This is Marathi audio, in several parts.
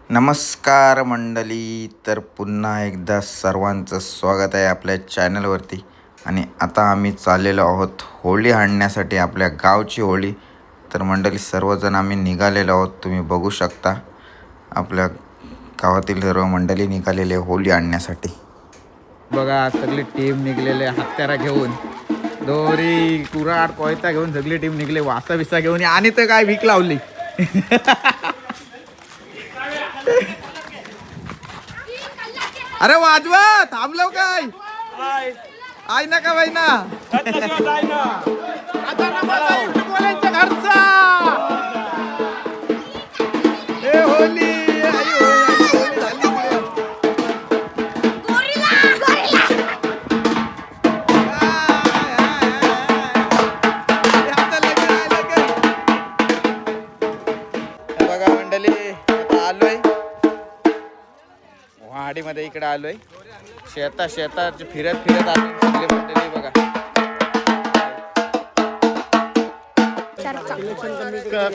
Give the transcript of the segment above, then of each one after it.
नमस्कार मंडळी. तर पुन्हा एकदा सर्वांचं स्वागत आहे आपल्या चॅनलवरती. आणि आता आम्ही चाललेलो आहोत होळी आणण्यासाठी, आपल्या गावची होळी. तर मंडळी सर्वजण आम्ही निघालेलो आहोत. तुम्ही बघू शकता आपल्या गावातील सर्व मंडळी निघालेले होळी आणण्यासाठी. बघा सगळी टीम निघलेले हत्यारा घेऊन, दोरी कुराड कोयता घेऊन सगळी टीम निघले, वासा बिसा घेऊन. आणि तर काय भीक लावली. अरे वाजवा, थांबलो काय आय ना का बाई ना बोलायचं घरचा. ए होली बघा मंडळी, आता आलोय वाडीमध्ये. इकडे आलोय शेतात फिरत फिरत आलो सगळे मंडळी. बघा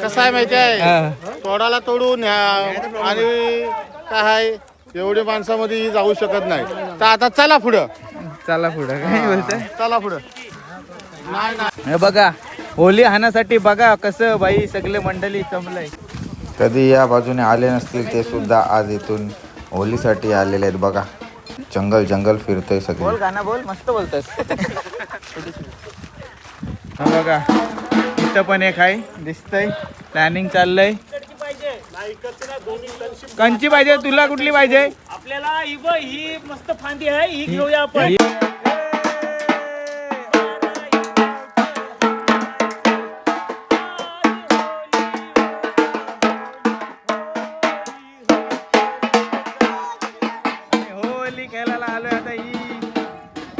कसं आहे माहिती आहे, तोडाला तोडून आणि काय एवढी माणसामध्ये जाऊ शकत नाही. तर आता चला पुढं, चला पुढं. काय बोलताय? चला पुढं. हे बघा होली हाणासाठी बघा कसं बाई सगळे मंडळी जमलंय. कधी या बाजूने आले नसतील ते सुद्धा आज इथून होलीसाठी आलेले आहेत. बघा जंगल जंगल फिरतोय सगळे. बोल गाणं बोल, मस्त बोलतोस. हा बघा इथं पण एक आहे दिसतंय, प्लॅनिंग चाललंय. कंची पाहिजे तुला? कुठली पाहिजे आपल्याला? ही मस्त फांदी आहे, ही घेऊया आपण. होली खेळायला आलोय. आता ही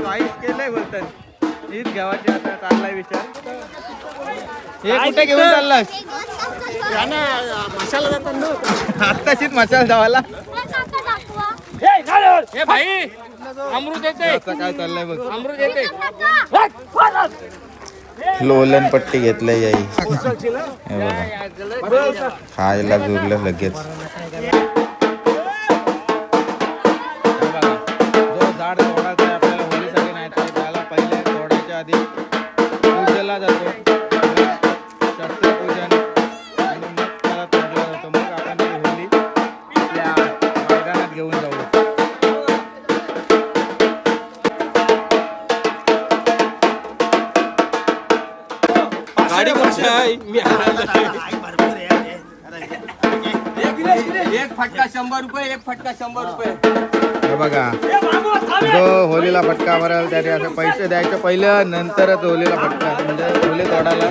चॉईस केलंय बोलतात, हीच घ्यावाची. आता चाललाय विचार. हे कुठे घेऊन चाललास? आत्ताशीच मसाला धावाला. हे भाई अमृत येते, काय चाललंय बघ. अमृत येते. लोलन पट्टी घेतलंय याई. हे बघा खायला जुरलं लगेच. जो झाड तोडायचा आहे आपल्याला होलीसाठी, नाही तर त्याला पहिले तोडायच्या आधी पूजेला जातो, शस्त्रपूजन, आणि मग त्याला तोडला जातो. मग आपण ती होली आपल्या मैदानात घेऊन जाऊ. गाडी कोणती आहे? एक फटका 100 रुपये, एक फटका 100 रुपये. हे बघा जो होलीला फटका मारेल त्याने असं पैसे द्यायचे पहिलं, नंतरच होलीला फटका, म्हणजे होली तोडायला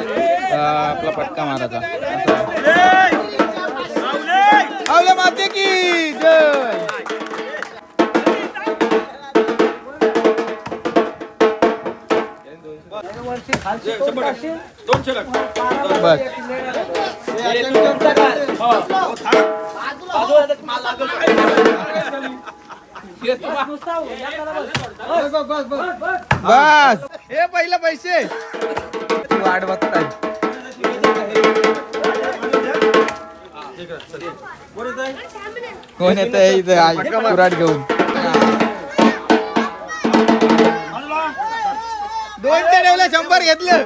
आपला फटका मारायचा. आवले माते की जय. बस बस हे पहिलं पैसे वाट बघताय. कोण येत इथे कुराड घेऊन? दोनशे ठेवले, 100 घेतलं.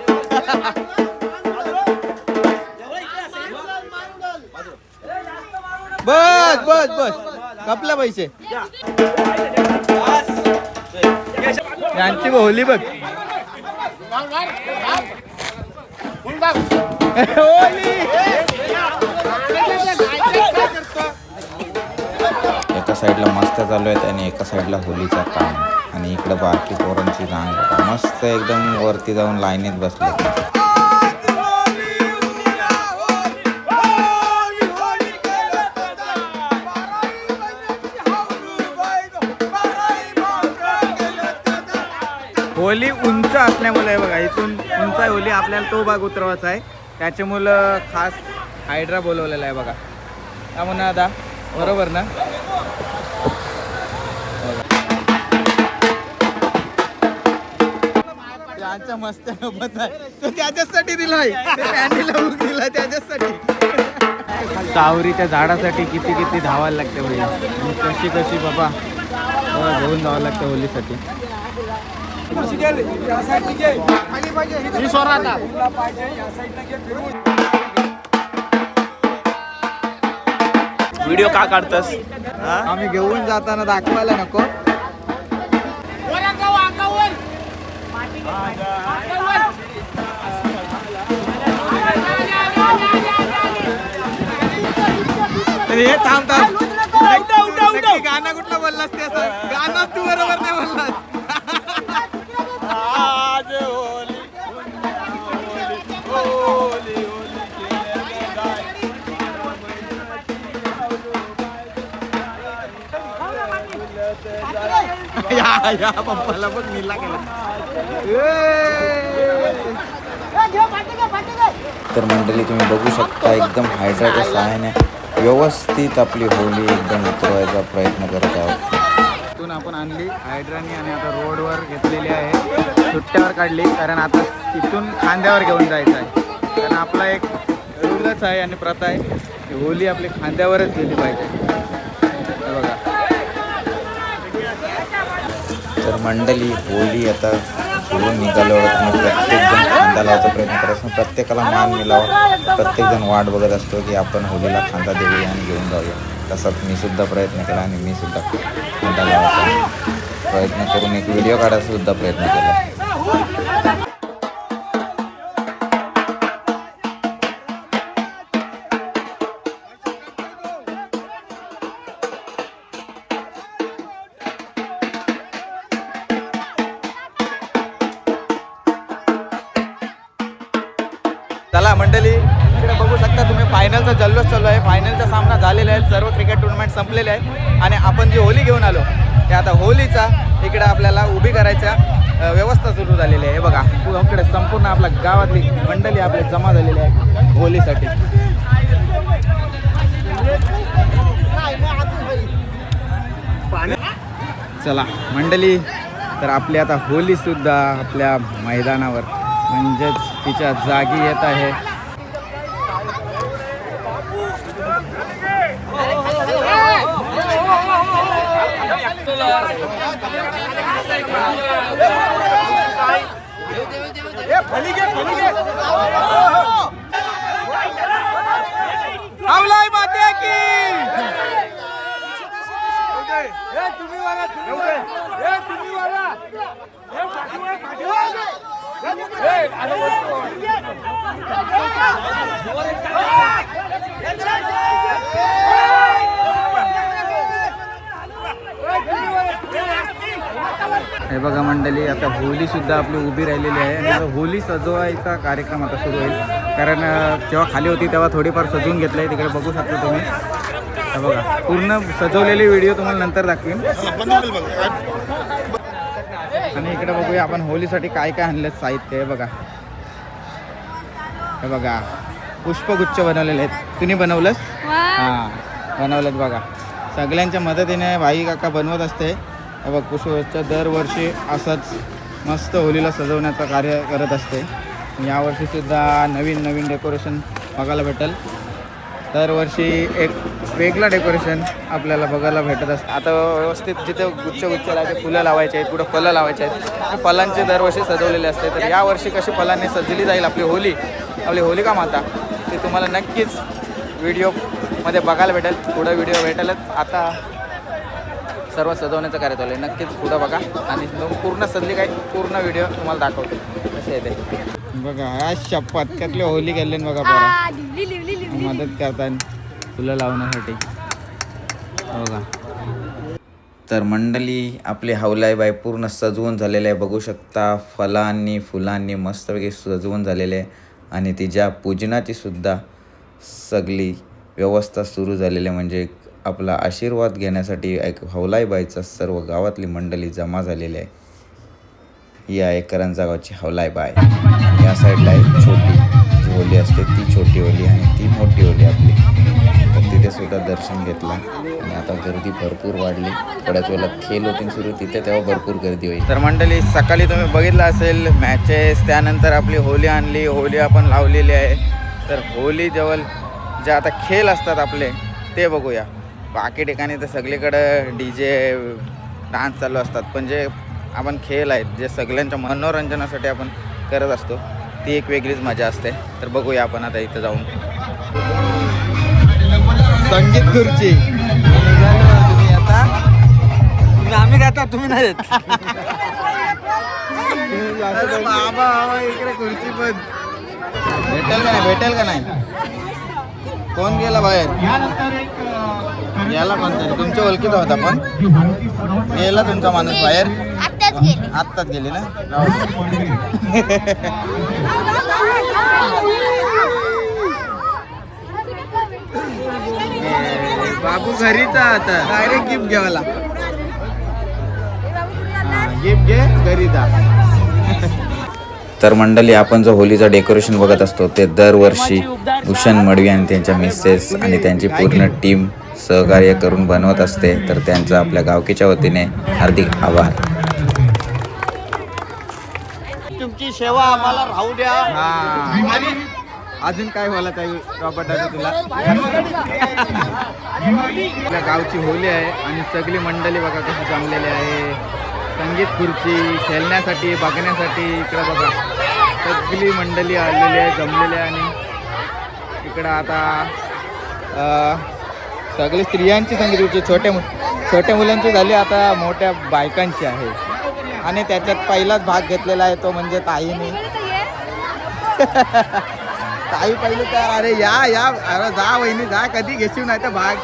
बस बस बस कपला पैसे. यांची होली बघ. होली एका साईडला मस्त चालू आहेत आणि एका साईडला होलीचा काम. आणि इकडं बारकी पोरांची रांग बघा, मस्त एकदम वरती जाऊन लाईनीत बसले. होली उंच असल्यामुळे बघा, इथून उंच आहे होली. आपल्याला तो भाग उतरवायचा आहे, त्याच्यामुळं खास हायड्रा बोलवलेला आहे बघा. का म्हणा दादा, बरोबर ना? त्यांचा मस्त नफत आहे तो, त्याच्यासाठी दिलाय. पॅन्टीला बुक दिला त्याच्यासाठी. सावरीच्या झाडासाठी किती किती धावायला लागते भैया आणि कशी कशी बाबा घेऊन जावं लागतं होलीसाठी. व्हिडिओ का काढतस? आम्ही घेऊन जाताना दाखवायला नको. हे थांब थांब. नक्की गाणं कुठलं बोललास ते असं गाणं तू बरोबर नाही बोललास. या पप्पाला बघ नीला गेला. तर मंडळी तुम्ही बघू शकता एकदम हायड्राच्या सहाय्याने व्यवस्थित आपली होली एकदम उतरवायचा प्रयत्न करत आहोत. तिथून आपण आणली हायड्रानी आणि आता रोडवर घेतलेली आहे, सुट्ट्यावर काढली कारण आता तिथून खांद्यावर घेऊन जायचं आहे. कारण आपला एक रूलच आहे आणि प्रथा आहे की होली आपली खांद्यावरच गेली पाहिजे. हे बघा. तर मंडळी होली आता सोडून निघाल्यावर तुम्ही प्रत्येकजण खांदा लावायचा प्रयत्न करत असतो. प्रत्येकाला मान मिळावा. प्रत्येकजण वाट बघत असतो की आपण होलीला खांदा देऊया आणि घेऊन जाऊया. तसाच मी सुद्धा प्रयत्न केला आणि मी सुद्धा खांदा लावायचा प्रयत्न करून एक व्हिडिओ काढायचा सुद्धा प्रयत्न केला. चला मंडळी, इकडे बघू शकता तुम्ही फायनलचा जल्लोष चालू आहे. फायनलचा सामना झालेला आहे, सर्व क्रिकेट टुर्नामेंट संपलेले आहे आणि आपण जी होली घेऊन आलो ते आता होलीचा इकडे आपल्याला उभी करायच्या व्यवस्था सुरू झालेली आहे. हे बघा इकडे संपूर्ण आपल्या गावातली मंडळी आपली जमा झालेली आहे होलीसाठी. चला मंडळी, तर आपली आता होली सुद्धा आपल्या मैदानावर म्हणजेच तिच्या जागी येत आहे. आवलाई माते की हे बघा मंडळी, आता होली सुद्धा आपली उभी राहिलेली आहे आणि आता होली सजवायचा कार्यक्रम आता सुरू होईल. कारण जेव्हा खाली होती तेव्हा थोडीफार सजवून घेतलं आहे. तिकडे बघू शकता तुम्ही. हे बघा पूर्ण सजवलेली व्हिडिओ तुम्हाला नंतर दाखवीन. आणि इकडे बघूया आपण होलीसाठी काय काय आणलं साहित्य. हे बघा, हे बघा पुष्पगुच्छ बनवलेले आहेत. तुम्ही बनवलंस? हां बनवलेत बघा. सगळ्यांच्या मदतीने भाई काका बनवत असते. हे बघ पुष्पगुच्छ दरवर्षी असंच मस्त होलीला सजवण्याचं कार्य करत असते. यावर्षीसुद्धा नवीन नवीन डेकोरेशन बघायला भेटेल. दरवर्षी एक वेगळं डेकोरेशन आपल्याला बघायला भेटत असतं. आता व्यवस्थित जिथे गुच्छ लावायचे, फुलं लावायचे आहेत, कुठं फळं लावायचे आहेत, फलांचे दरवर्षी सजवलेले असते. तर यावर्षी कशी फलांनी सजली जाईल आपली होली, आपली होलिका माता, ते तुम्हाला नक्कीच व्हिडिओमध्ये बघायला भेटेल. पुढं व्हिडिओ भेटेलच. आता सर्व सजवण्याचं कार्य चालू आहे. नक्कीच पुढं बघा आणि पूर्ण सजली काय पूर्ण व्हिडिओ तुम्हाला दाखवतो कसे आहे ते. बघा ह्या शपथातले होली गेले बघा बघा मदत करतात फुलं लावण्यासाठी. बघा तर मंडळी, आपली हवलाईबाई पूर्ण सजवून झालेले आहे. बघू शकता फलांनी फुलांनी मस्तपैकी सजवून झालेले आहे आणि तिच्या पूजनाची सुद्धा सगळी व्यवस्था सुरू झालेली आहे. म्हणजे आपला आशीर्वाद घेण्यासाठी एक हवलाईबाईचा सर्व गावातली मंडळी जमा झालेली आहे. ही आहे करंजा गावची हवलाईबाई. या साईडला आहे छोटी जी होली असते ती छोटी होली आणि ती मोठी होली आपली. तर तिथे सुद्धा दर्शन घेतलं आणि आता गर्दी भरपूर वाढली. थोड्याच वेळेला खेळ होती सुरू, तिथे तेव्हा भरपूर गर्दी होईल. तर मंडळी, सकाळी तुम्ही बघितलं असेल मॅचेस, त्यानंतर आपली होली आणली, होली आपण लावलेली आहे. तर होली जवळ जे आता खेळ असतात आपले ते बघूया. बाकी ठिकाणी तर सगळीकडं DJ डान्स चालू असतात, पण जे आपण खेळ आहेत जे सगळ्यांच्या मनोरंजनासाठी आपण करत असतो ती एक वेगळीच मजा असते. तर बघूया आपण आता इथं जाऊन. संगीत खुर्ची तुम्ही आता आम्ही गाता तुम्ही नाही बाबा इकडे खुर्ची पण भेटेल का नाही कोण गेला बाहेर याला कोणतरी तुमच्या ओळखीचा होता पण गेला तुमचा माणूस बाहेर आत्ताच गेली ना. बाबू घरीचा आता डायरेक्ट गिफ्ट घ्यावाला. गिफ्ट घे घरी जा. तर मंडळी आपण जो होलीचं डेकोरेशन बघत असतो ते दरवर्षी भूषण मडवी आणि त्यांच्या मिसेस आणि त्यांची पूर्ण टीम सहकार्य करून बनवत असते. तर त्यांचं आपल्या गावकीच्या वतीने हार्दिक आभार. तुमची सेवा आम्हाला राहू द्या. आणि अजून काय बोला ताई रॉबर्टाचं तुला. आपल्या गावची होली आहे आणि सगळी मंडळी बघा कशी जमलेली आहे. संगीत खुर्ची खेळण्यासाठी बघण्यासाठी इकडं बघा सगळी मंडळी आलेली आहे जमलेली आहे. आणि इकडं आता सगळी स्त्रियांची संगीत खुर्ची छोट्या मुलांची झाली आता मोठ्या बायकांची आहे. आणि त्याच्यात पहिलाच भाग घेतलेला आहे तो म्हणजे ताईने. ताई पहिले तर अरे या अरे जा वहिनी जा कधी घेशील नाही तर भाग.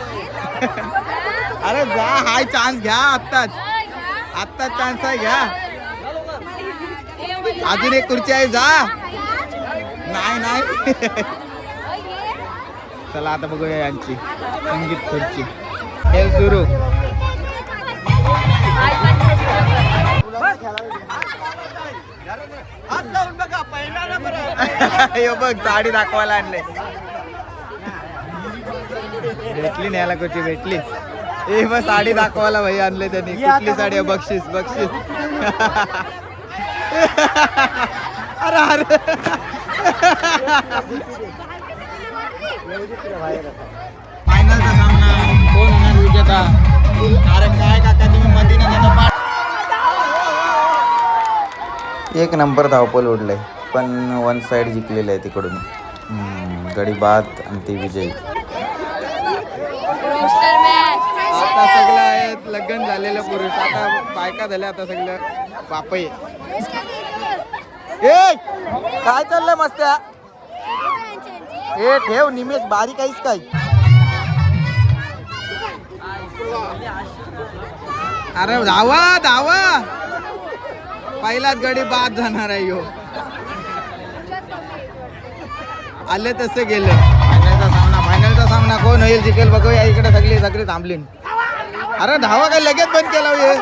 अरे जा हाय चान्स घ्या आत्ताच चान्स आहे घ्या. अजून एक खुर्ची आहे जा. नाही चला आता बघूया यांची संगीत खुर्ची खेळ सुरू. बघ साडी दाखवायला आणले. भेटली न्यायला कुठची भेटली. ए बस साडी दाखवायला भाई आणले त्यांनी. कुठली साडी आहे बक्षीस. अरे फायनलचा सामना कोण होणार विजेता. अरे काय काका तुम्ही मध्ये ना एक नंबर धावपल उडलंय पण वन साईड जिंकलेलं आहे तिकडून. गडी बाद आणि ती विजयी. आता सगळं आहेत लग्न झालेलं पुरुष आता बायका झाल्या आता सगळं बापय. काय चाललंय मस्त्या. हे ठेव निमेश बारीक आहेस काय. अरे धावा पहिलाच गडी बाद जाणार आहे यो. आले तसे गेले. फायनलचा सामना कोण होईल जिंकेल बघूया. इकडे सगळी थांबली. अरे धावा काय लगेच बंद केला ये.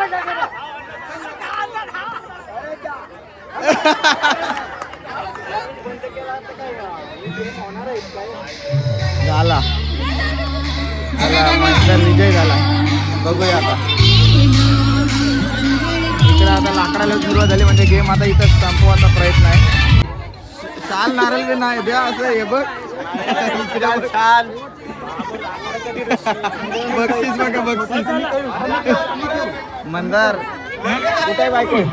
झाला विजय झाला. बघूया आता इकडे आता लाकडाला सुरुवात झाली म्हणजे गेम आता इथं संपवायचा प्रयत्न आहे. चाल नारळ बी नाही द्या असं हे बघ. छान बक्षीस बघा बक्षीस. मंदार कुठे बायको आहे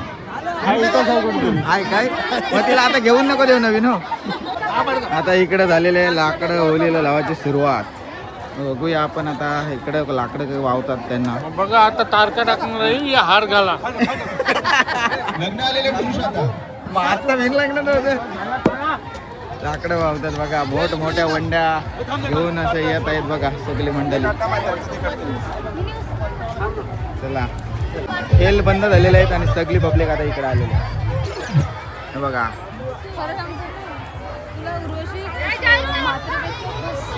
काय मग तिला आता घेऊन नको देऊ नवीन हो. आता इकडे झालेले लाकडं होलीला लावायची सुरुवात. बघूया आपण आता इकडे लाकडं वावतात त्यांना. बघा आता तारका टाकणार आहे हार घाला. मग आता मेन लग्न नव्हतं. लाकडं वावतात बघा मोठ्या वंड्या घेऊन असं येत आहेत बघा सगळी मंडळी. चला खेळ बंद झालेले आहेत आणि सगळी पब्लिक आता इकडे आलेली आहे बघा.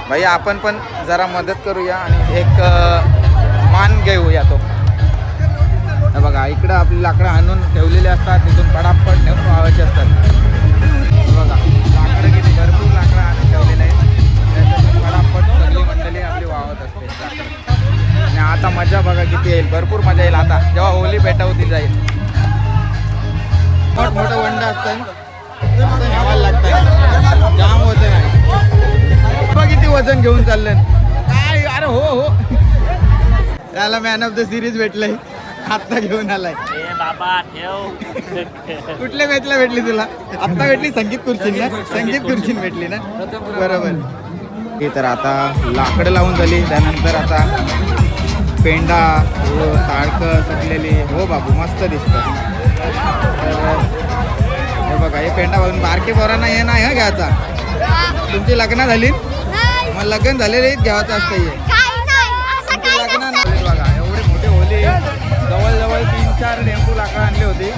भाई आपण पण जरा मदत करूया आणि एक मान घेऊया तो. बघा इकडं आपली लाकडं आणून ठेवलेली असतात तिथून पडापड नेऊन वावायचे असतात. बघा लाकडं किती भरपूर लाकडं आणून ठेवलेले आहेत त्याच्यातून पडापड सगळी मंडळी आपली वावत असते लाकडं. आणि आता मजा बघा किती येईल. भरपूर मजा येईल आता जेव्हा होली पेटवती जाईल. मोठं वंड असतं असं न्यावायला लागतं, जाम वजन आहे. बघ किती वजन घेऊन चाललं काय. अरे हो हो, त्याला मॅन ऑफ द सिरीज भेटलंय, आत्ता घेऊन आलाय. ए बाबा ठेव. कुठल्या मॅचला भेटली तुला? आत्ता भेटली संगीत खुर्चीन ना, संगीत खुर्चीन भेटली ना, बरोबर. हे तर आता लाकडं लावून झाली, त्यानंतर आता पेंडा ताडकं सुकलेली. हो बाबू मस्त दिसतं. हे बघा, हे पेंडा बघून बारके पोरांना हे नाही हा घ्यायचा. तुमची लग्न झाली, मग लग्न झालेले घ्यायचं असतं हे. तुमची लग्न नाही बघा, एवढी मोठी होली, जवळजवळ 3-4 टेम्पो लाकडं आणली होती.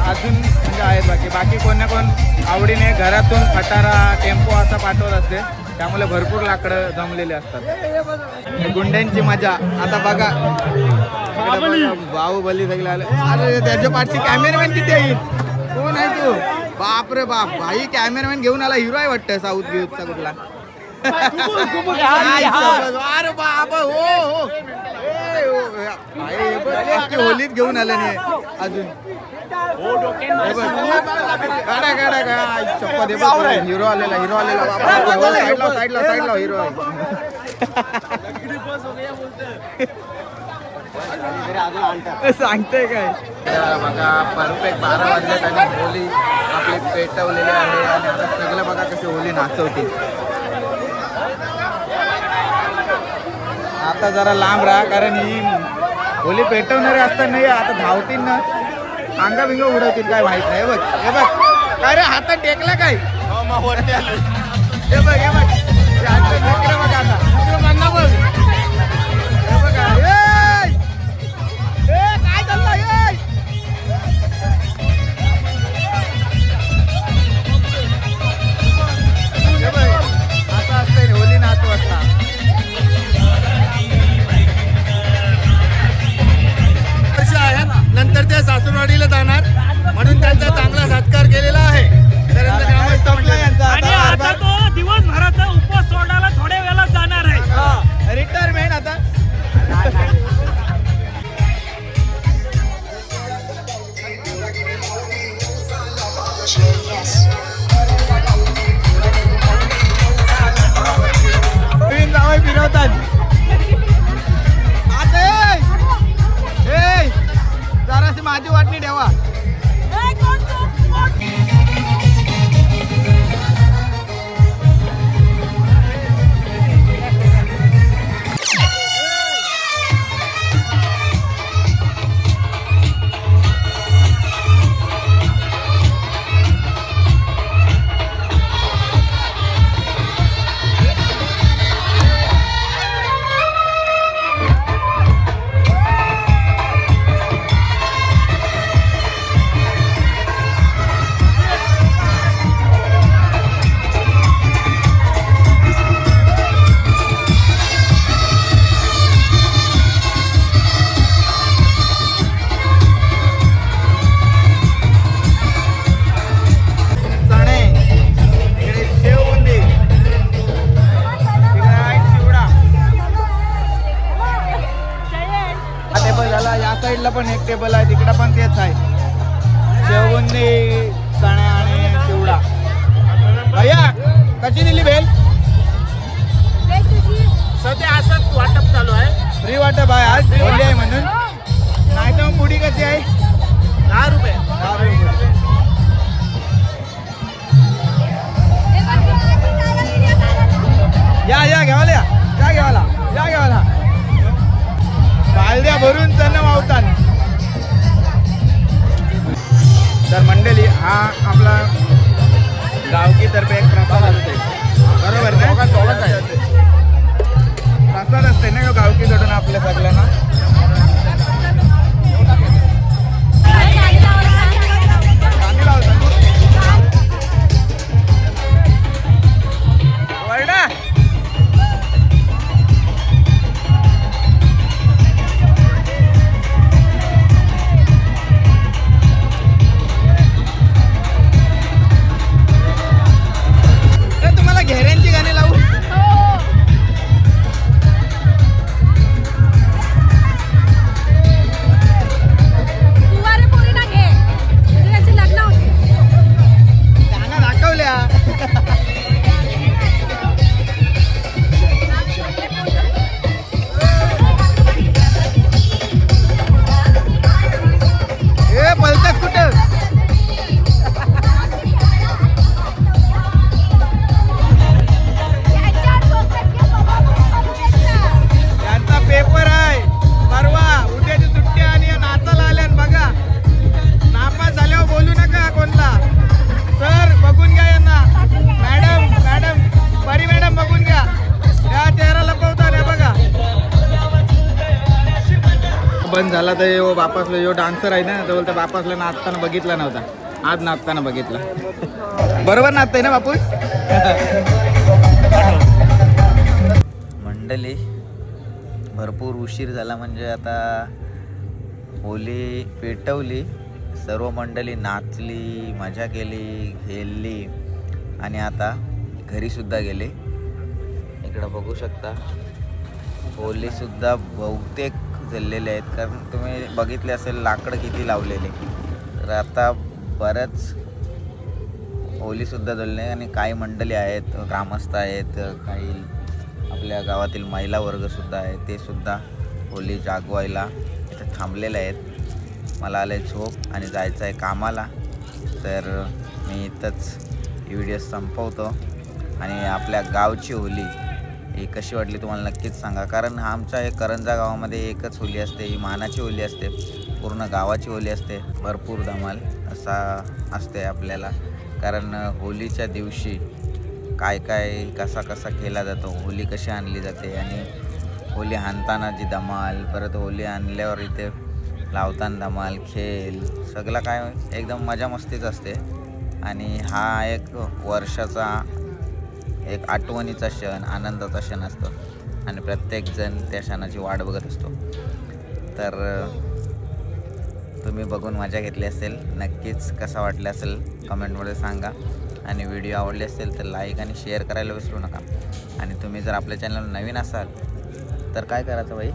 अजून म्हणजे आहेत बाकी कोण ना कोण आवडीने घरातून खटारा टेम्पो असा पाठवत असते, त्यामुळे भरपूर लाकडं जमलेले असतात. गुंड्यांची मजा आता बघा. बाहुबली सगळे आले. अरे त्याच्या पाठची कॅमेरामॅन किती आहे? कोण आहे तू? बाप रे बाप, भाई कॅमेरामॅन घेऊन आला. हिरो आहे वाटतं साऊथ बिऊथचा कुठला. अरे बाप हो. होलीत घेऊन आले नाही अजून. हिरो आलेला साईडला हिरो आहे. सांगते काय बघा. परफेक्ट 12 वाजलेत आणि होली आपली पेटवलेली आहे आणि आता सगळं बघा कशी होली नाचवते. आता जरा लांब राहा, कारण ही होली पेटवणारे असतात नाही, आता धावतील ना, अंगा बिंग उडवतील काय माहित नाही. हे बघ काय रे, हातात टेकला काय? हे बघ बघ आता म्हणणं बघ. हे बघा काय चाललंय. हे बघ असं असतंय होली नाचू असता. नंतर ते सासूरवाडीला जाणार म्हणून त्यांचा चांगला सत्कार केलेला आहे. आणि आता तो दिवसभराचा उपवास सोडायला थोड्या वेळात जाणार आहे. रिटायरमेंट आता. फिरवतात जराशी माझी वाटणी ठेवा. साईडला पण एक टेबल आहे, तिकडं पण तेच आहे. शेवगुंदी, चण्या आणि चिवडा. भैया कशी दिली भेल? सध्या असंच वाटप चालू आहे. फ्री वाटप आहे आज, होली आहे म्हणून. नाही तर पुडी कशी आहे? 10 रुपये. 10 रुपये. या घेवाला या घेवाला बालद्या भरून चण मावतात. तर मंडळी, हा आपला गावकीतर्फे एक प्रसाद असते, बरोबर ना? प्रसाद असते ना गावकीकडून आपल्या सगळ्यांना. तुम्हाला घेऱ्यांची गाणी लावू. बंद झाला तर यो बापासला यो डान्सर आहे ना, तो बोलतो बापासला नाचताना बघितला नव्हता, आज नाचताना बघितला. बरोबर नाचतंय ना बापूस? मंडळी भरपूर उशीर झाला, म्हणजे आता होली पेटवली, सर्व मंडळी नाचली, मजा केली, खेळली आणि आता घरीसुद्धा गेले. इकडं बघू शकता होलीसुद्धा बहुतेक जळलेले आहेत, कारण तुम्ही बघितले असेल लाकडं किती लावलेले. तर आता बरंच होलीसुद्धा जळले आणि काही मंडळी आहेत, ग्रामस्थ आहेत, काही आपल्या गावातील महिला वर्गसुद्धा आहे, ते सुद्धा होली जागवायला इथं थांबलेले आहेत. मला आलं झोप आणि जायचं आहे कामाला, तर मी इथंच व्हिडिओ संपवतो. आणि आपल्या गावची होली ही कशी वाटली तुम्हाला नक्कीच सांगा, कारण आमच्या हे करंजा गावामध्ये एकच होली असते, ही मानाची होली असते, पूर्ण गावाची होली असते. भरपूर धमाल असा असते आपल्याला, कारण होलीच्या दिवशी काय कसा केला जातो, होली कशी आणली जाते आणि होली आणताना जी धमाल, परत होली आणल्यावर इथे लावताना धमाल, खेळ सगळं काय एकदम मजा मस्तीच असते. आणि हा एक वर्षाचा एक आठवणीचा क्षण, आनंदाचा क्षण असतो आणि प्रत्येकजण त्या क्षणाची वाट बघत असतो. तर तुम्ही बघून मजा घेतली असेल, नक्कीच कसा वाटला असेल कमेंटमध्ये सांगा. आणि व्हिडिओ आवडले असेल तर लाईक आणि शेअर करायला विसरू नका. आणि तुम्ही जर आपल्या चॅनल नवीन असाल तर काय करायचं बाई?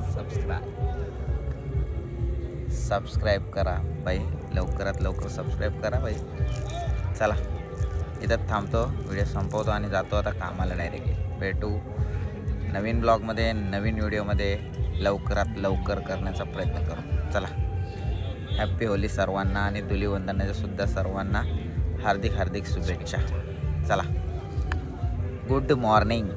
सबस्क्राईब करा बाई, लवकरात लवकर सबस्क्राईब करा बाई. चला इथं थांबतो, व्हिडिओ संपवतो आणि जातो आता कामाला डायरेक्टली. भेटू नवीन ब्लॉगमध्ये, नवीन व्हिडिओमध्ये लवकरात लवकर करण्याचा प्रयत्न करू. चला, हॅप्पी होली सर्वांना आणि धुलीवंदनाच्या सुद्धा सर्वांना हार्दिक शुभेच्छा. चला, गुड मॉर्निंग.